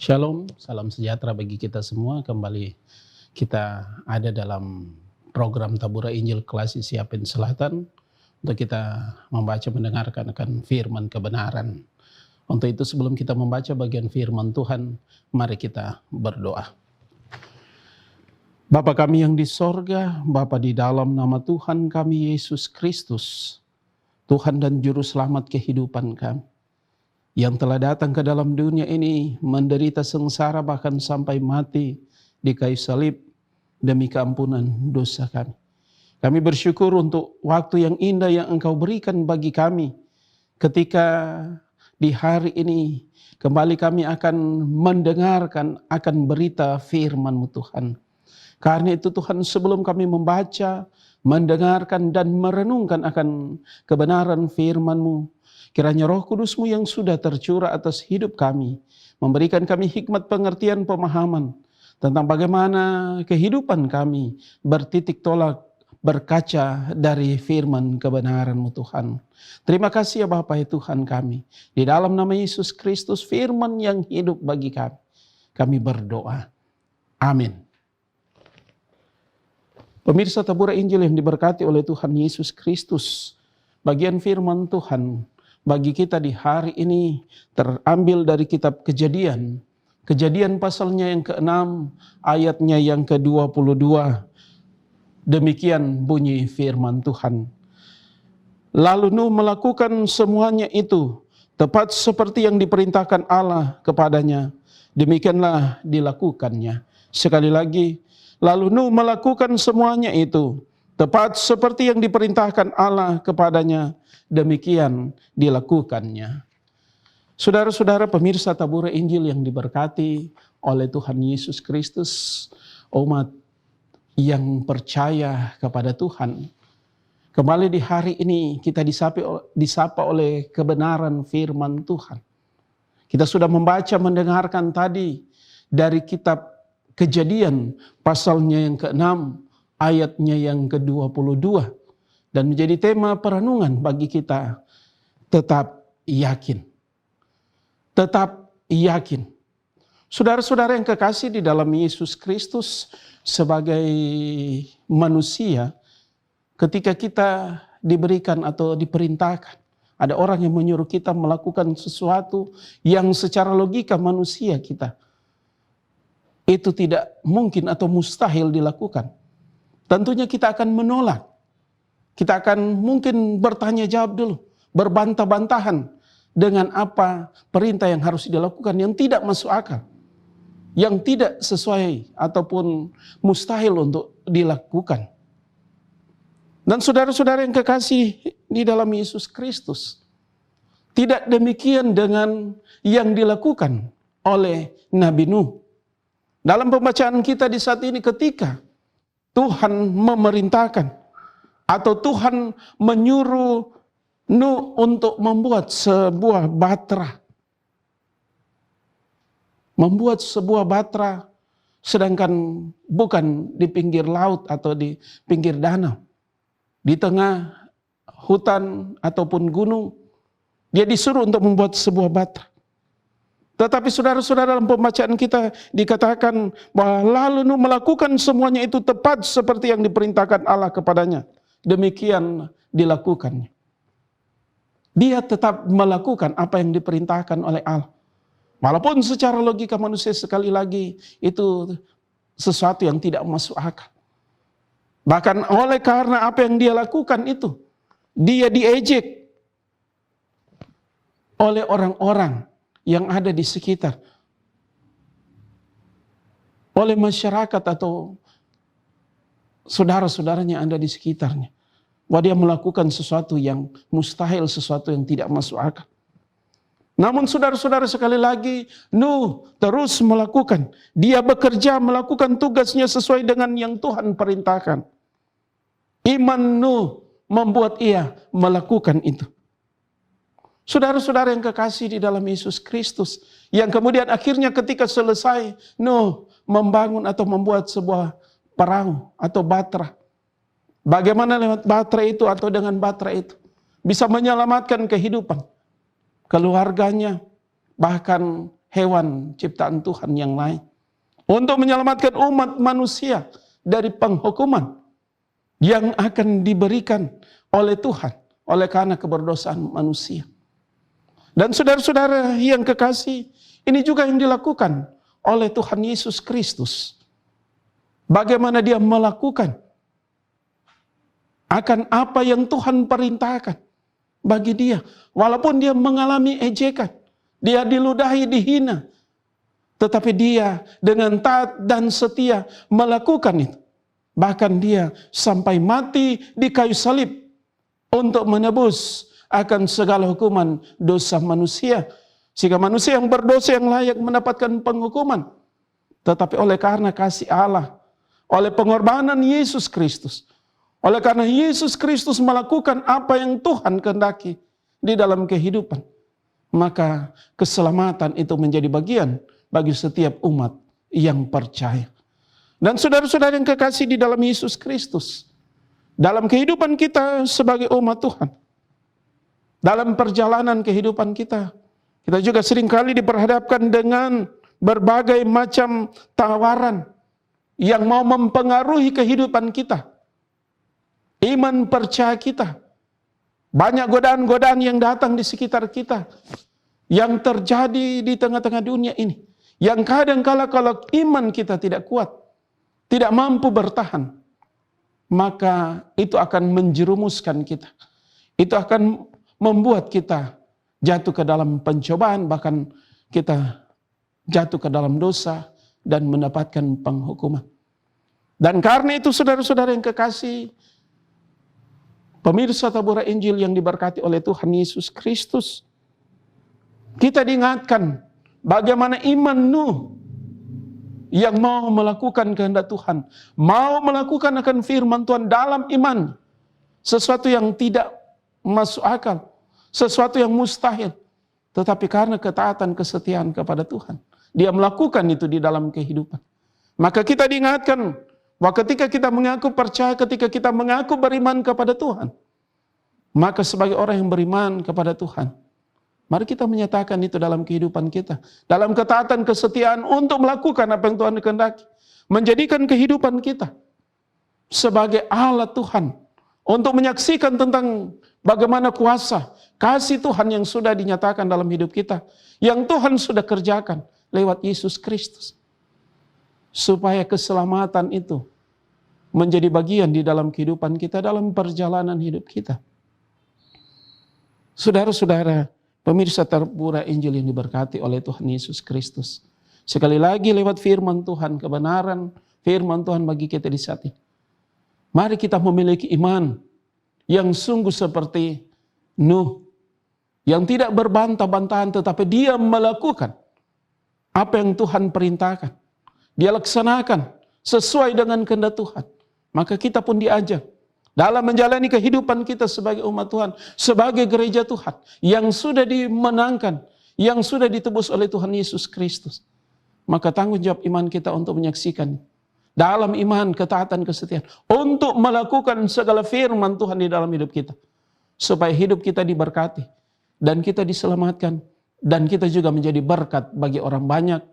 Shalom, salam sejahtera bagi kita semua. Kembali kita ada dalam program Tabura Injil Kelas Siapin Selatan untuk kita membaca mendengarkan akan firman kebenaran. Untuk itu sebelum kita membaca bagian firman Tuhan, mari kita berdoa. Bapa kami yang di sorga, Bapa di dalam nama Tuhan kami Yesus Kristus, Tuhan dan Juru Selamat kehidupan kami, yang telah datang ke dalam dunia ini menderita sengsara bahkan sampai mati di kayu salib demi keampunan dosa kami. Kami bersyukur untuk waktu yang indah yang Engkau berikan bagi kami ketika di hari ini kembali kami akan mendengarkan akan berita firman-Mu Tuhan. Karena itu Tuhan, sebelum kami membaca, mendengarkan dan merenungkan akan kebenaran firman-Mu, kiranya Roh Kudus-Mu yang sudah tercurah atas hidup kami, memberikan kami hikmat pengertian pemahaman tentang bagaimana kehidupan kami bertitik tolak berkaca dari firman kebenaran-Mu Tuhan. Terima kasih ya Bapa ya Tuhan kami. Di dalam nama Yesus Kristus, firman yang hidup bagi kami berdoa. Amin. Pemirsa Tabura Injil yang diberkati oleh Tuhan Yesus Kristus, bagian firman Tuhan bagi kita di hari ini terambil dari kitab Kejadian. Kejadian pasalnya yang ke-6, ayatnya yang ke-22. Demikian bunyi firman Tuhan. Lalu Nuh melakukan semuanya itu tepat seperti yang diperintahkan Allah kepadanya. Demikianlah dilakukannya. Sekali lagi, lalu Nuh melakukan semuanya itu tepat seperti yang diperintahkan Allah kepadanya. Demikian dilakukannya. Saudara-saudara pemirsa Tabura Injil yang diberkati oleh Tuhan Yesus Kristus, umat yang percaya kepada Tuhan, kembali di hari ini kita disapa oleh kebenaran firman Tuhan. Kita sudah membaca mendengarkan tadi dari kitab Kejadian pasalnya yang ke-6, ayatnya yang ke-22. Dan menjadi tema perenungan bagi kita, tetap yakin. Tetap yakin. Saudara-saudara yang kekasih di dalam Yesus Kristus, sebagai manusia, ketika kita diberikan atau diperintahkan, ada orang yang menyuruh kita melakukan sesuatu yang secara logika manusia kita itu tidak mungkin atau mustahil dilakukan. Tentunya kita akan menolak. Kita akan mungkin bertanya jawab dulu, berbantah-bantahan dengan apa perintah yang harus dilakukan yang tidak masuk akal, yang tidak sesuai ataupun mustahil untuk dilakukan. Dan saudara-saudara yang kekasih di dalam Yesus Kristus, tidak demikian dengan yang dilakukan oleh Nabi Nuh. Dalam pembacaan kita di saat ini, ketika Tuhan memerintahkan atau Tuhan menyuruh Nuh untuk membuat sebuah batra. Membuat sebuah batra, sedangkan bukan di pinggir laut atau di pinggir danau. Di tengah hutan ataupun gunung, dia disuruh untuk membuat sebuah batra. Tetapi saudara-saudara dalam pembacaan kita dikatakan bahwa lalu Nuh melakukan semuanya itu tepat seperti yang diperintahkan Allah kepadanya. Demikian dilakukannya. Dia tetap melakukan apa yang diperintahkan oleh Allah. Walaupun secara logika manusia sekali lagi itu sesuatu yang tidak masuk akal. Bahkan oleh karena apa yang dia lakukan itu, dia diejek oleh orang-orang yang ada di sekitar, oleh masyarakat atau saudara-saudaranya yang ada di sekitarnya, bahwa dia melakukan sesuatu yang mustahil, sesuatu yang tidak masuk akal. Namun saudara-saudara sekali lagi, Nuh terus melakukan, dia bekerja melakukan tugasnya sesuai dengan yang Tuhan perintahkan. Iman Nuh membuat ia melakukan itu. Saudara-saudara yang kekasih di dalam Yesus Kristus, yang kemudian akhirnya ketika selesai Nuh membangun atau membuat sebuah perahu atau batra. Bagaimana lewat batra itu atau dengan batra itu bisa menyelamatkan kehidupan keluarganya, bahkan hewan ciptaan Tuhan yang lain. Untuk menyelamatkan umat manusia dari penghukuman yang akan diberikan oleh Tuhan oleh karena keberdosaan manusia. Dan saudara-saudara yang kekasih, ini juga yang dilakukan oleh Tuhan Yesus Kristus. Bagaimana dia melakukan akan apa yang Tuhan perintahkan bagi dia. Walaupun dia mengalami ejekan, dia diludahi, dihina, tetapi dia dengan taat dan setia melakukan itu. Bahkan dia sampai mati di kayu salib untuk menebus akan segala hukuman dosa manusia. Sehingga manusia yang berdosa yang layak mendapatkan penghukuman. Tetapi oleh karena kasih Allah, oleh pengorbanan Yesus Kristus, oleh karena Yesus Kristus melakukan apa yang Tuhan kehendaki di dalam kehidupan, maka keselamatan itu menjadi bagian bagi setiap umat yang percaya. Dan saudara-saudara yang kekasih di dalam Yesus Kristus, dalam kehidupan kita sebagai umat Tuhan, dalam perjalanan kehidupan kita, kita juga seringkali diperhadapkan dengan berbagai macam tawaran yang mau mempengaruhi kehidupan kita, iman percaya kita. Banyak godaan-godaan yang datang di sekitar kita, yang terjadi di tengah-tengah dunia ini, yang kadang-kala kalau iman kita tidak kuat, tidak mampu bertahan, maka itu akan menjerumuskan kita. Itu akan membuat kita jatuh ke dalam pencobaan, bahkan kita jatuh ke dalam dosa dan mendapatkan penghukuman. Dan karena itu saudara-saudara yang kekasih, pemirsa Tabura Injil yang diberkati oleh Tuhan Yesus Kristus, kita diingatkan bagaimana iman Nuh yang mau melakukan kehendak Tuhan, mau melakukan akan firman Tuhan dalam iman, sesuatu yang tidak masuk akal, sesuatu yang mustahil, tetapi karena ketaatan kesetiaan kepada Tuhan, dia melakukan itu di dalam kehidupan. Maka kita diingatkan bahwa ketika kita mengaku percaya, ketika kita mengaku beriman kepada Tuhan, maka sebagai orang yang beriman kepada Tuhan, mari kita menyatakan itu dalam kehidupan kita, dalam ketaatan kesetiaan untuk melakukan apa yang Tuhan kehendaki, menjadikan kehidupan kita sebagai alat Tuhan untuk menyaksikan tentang bagaimana kuasa kasih Tuhan yang sudah dinyatakan dalam hidup kita, yang Tuhan sudah kerjakan lewat Yesus Kristus, supaya keselamatan itu menjadi bagian di dalam kehidupan kita, dalam perjalanan hidup kita. Saudara-saudara, pemirsa Tabura Injil yang diberkati oleh Tuhan Yesus Kristus, sekali lagi lewat firman Tuhan, kebenaran firman Tuhan bagi kita di saat ini, mari kita memiliki iman yang sungguh seperti Nuh, yang tidak berbantah-bantahan, tetapi dia melakukan apa yang Tuhan perintahkan. Dia laksanakan sesuai dengan kehendak Tuhan. Maka kita pun diajak dalam menjalani kehidupan kita sebagai umat Tuhan, sebagai gereja Tuhan yang sudah dimenangkan, yang sudah ditebus oleh Tuhan Yesus Kristus. Maka tanggung jawab iman kita untuk menyaksikan dalam iman, ketaatan, kesetiaan, untuk melakukan segala firman Tuhan di dalam hidup kita, supaya hidup kita diberkati dan kita diselamatkan, dan kita juga menjadi berkat bagi orang banyak,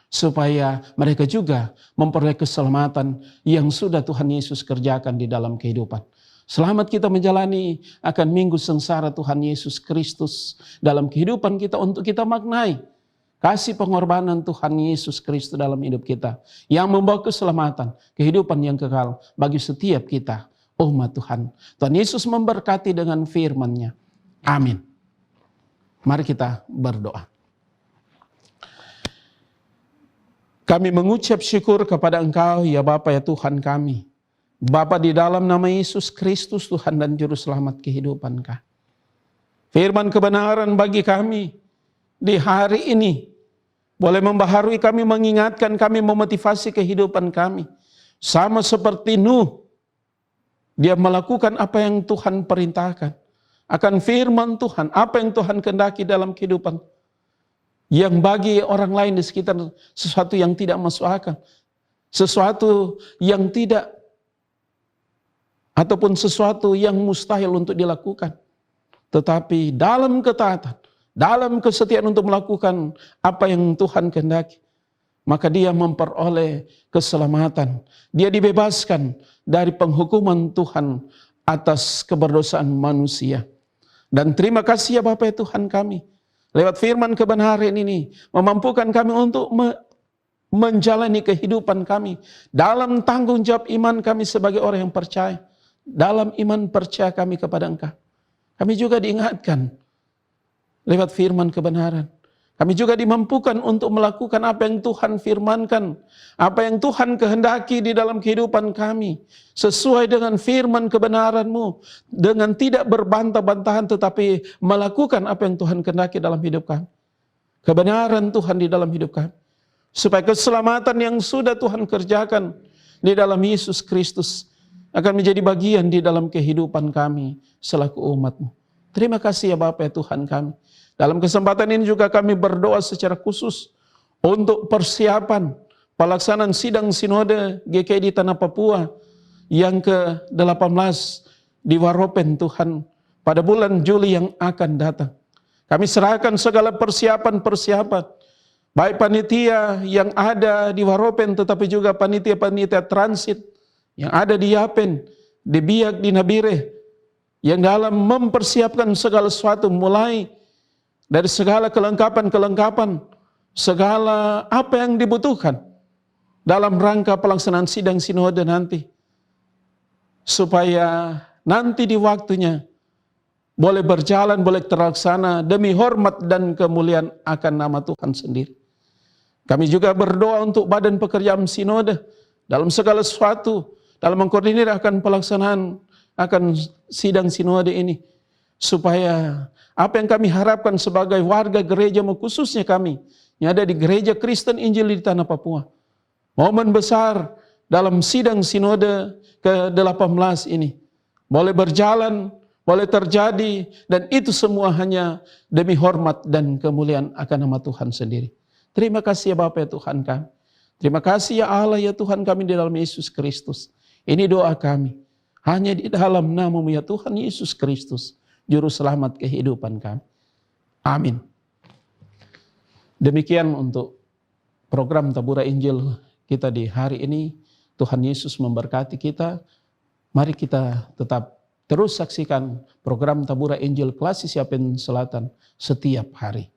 supaya mereka juga memperoleh keselamatan yang sudah Tuhan Yesus kerjakan di dalam kehidupan. Selamat kita menjalani akan minggu sengsara Tuhan Yesus Kristus dalam kehidupan kita, untuk kita maknai kasih pengorbanan Tuhan Yesus Kristus dalam hidup kita, yang membawa keselamatan, kehidupan yang kekal bagi setiap kita, umat Tuhan. Tuhan Yesus memberkati dengan firman-Nya. Amin. Mari kita berdoa. Kami mengucap syukur kepada Engkau, ya Bapa, ya Tuhan kami. Bapa, di dalam nama Yesus Kristus, Tuhan dan Juru Selamat kehidupan kami. Firman kebenaran bagi kami di hari ini boleh membaharui kami, mengingatkan kami, memotivasi kehidupan kami. Sama seperti Nuh, dia melakukan apa yang Tuhan perintahkan. Akan firman Tuhan, apa yang Tuhan kehendaki dalam kehidupan. Yang bagi orang lain di sekitar sesuatu yang tidak masuk akal, sesuatu yang tidak, ataupun sesuatu yang mustahil untuk dilakukan. Tetapi dalam ketaatan, dalam kesetiaan untuk melakukan apa yang Tuhan kehendaki, maka dia memperoleh keselamatan. Dia dibebaskan dari penghukuman Tuhan atas keberdosaan manusia. Dan terima kasih ya Bapa Tuhan kami, lewat firman kebenaran ini memampukan kami untuk menjalani kehidupan kami dalam tanggung jawab iman kami sebagai orang yang percaya. Dalam iman percaya kami kepada Engkau, kami juga diingatkan lewat firman kebenaran. Kami juga dimampukan untuk melakukan apa yang Tuhan firmankan, apa yang Tuhan kehendaki di dalam kehidupan kami, sesuai dengan firman kebenaran-Mu, dengan tidak berbantah-bantahan tetapi melakukan apa yang Tuhan kehendaki dalam hidup kami. Kebenaran Tuhan di dalam hidup kami, supaya keselamatan yang sudah Tuhan kerjakan di dalam Yesus Kristus akan menjadi bagian di dalam kehidupan kami selaku umat-Mu. Terima kasih ya Bapa ya Tuhan kami. Dalam kesempatan ini juga kami berdoa secara khusus untuk persiapan pelaksanaan sidang sinode GKI di Tanah Papua yang ke-18 di Waropen Tuhan pada bulan Juli yang akan datang. Kami serahkan segala persiapan-persiapan, baik panitia yang ada di Waropen tetapi juga panitia-panitia transit yang ada di Yapen, di Biak, di Nabire, yang dalam mempersiapkan segala sesuatu mulai dari segala kelengkapan-kelengkapan, segala apa yang dibutuhkan dalam rangka pelaksanaan sidang sinode nanti. Supaya nanti di waktunya boleh berjalan, boleh terlaksana demi hormat dan kemuliaan akan nama Tuhan sendiri. Kami juga berdoa untuk badan pekerjaan sinode dalam segala sesuatu, dalam mengkoordinir akan pelaksanaan akan sidang sinode ini. Supaya apa yang kami harapkan sebagai warga gereja, khususnya kami yang ada di Gereja Kristen Injil di Tanah Papua, momen besar dalam sidang sinode ke-18 ini boleh berjalan, boleh terjadi, dan itu semua hanya demi hormat dan kemuliaan akan nama Tuhan sendiri. Terima kasih ya Bapa ya Tuhan kami. Terima kasih ya Allah ya Tuhan kami di dalam Yesus Kristus. Ini doa kami hanya di dalam nama-Mu ya Tuhan Yesus Kristus, Juru Selamat kehidupan kami. Amin. Demikian untuk program Tabura Injil kita di hari ini. Tuhan Yesus memberkati kita. Mari kita tetap terus saksikan program Tabura Injil Klasik Yapen Selatan setiap hari.